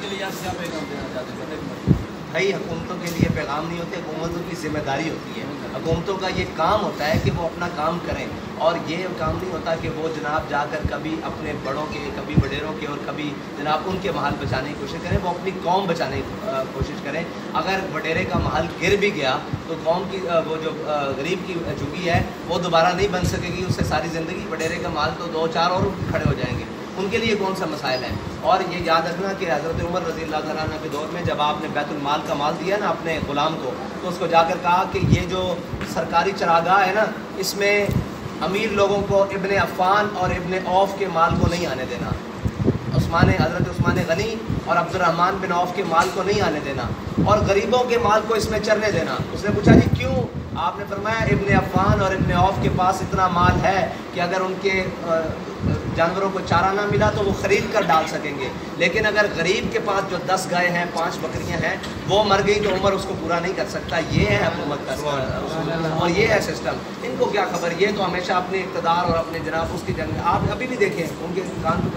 के लिए क्या पैगाम देना चाहते हैं? भाई हुकूमतों के लिए पैगाम नहीं होते, हुकूमतों की जिम्मेदारी होती है। हुकूमतों का ये काम होता है कि वो अपना काम करें, और ये काम नहीं होता कि वो जनाब जाकर कभी अपने बड़ों के, कभी वडेरों के, और कभी जनाब उनके महल बचाने की कोशिश करें। वो अपनी कौम बचाने की कोशिश करें। अगर वडेरे का महल गिर भी गया तो कौम की वो जो गरीब की झुग्गी है वो दोबारा नहीं बन सकेगी, उससे सारी ज़िंदगी। वडेरे का महल तो 2-4 और खड़े हो जाएंगे, उनके लिए कौन सा मसाइल है। और ये याद रखना कि हज़रत उमर रज़ी अल्लाह तआला अन्हु के दौर में जब आपने बैतुल माल का माल दिया ना अपने ग़ुलाम को, तो उसको जाकर कहा कि ये जो सरकारी चरागाह है ना, इसमें अमीर लोगों को इब्ने अफ़ान और इब्ने औफ़ के माल को नहीं आने देना। हज़रत उस्मान गनी और अब्दुर्रहमान बिन औफ़ के माल को नहीं आने देना, और गरीबों के माल को इसमें चरने देना। उसने पूछा जी क्यों? आपने फरमाया इब्ने अफ़ान और इब्ने औफ़ के पास इतना माल है कि अगर उनके जानवरों को चारा ना मिला तो वो ख़रीद कर डाल सकेंगे, लेकिन अगर गरीब के पास जो 10 गाय हैं, 5 बकरियां हैं, वो मर गई तो उमर उसको पूरा नहीं कर सकता। ये है हुकूमत का और ये है सिस्टम। इनको क्या खबर, ये तो हमेशा अपने इक़्तिदार और अपने जनाब उसकी जंग। आप अभी भी देखें उनके कान पे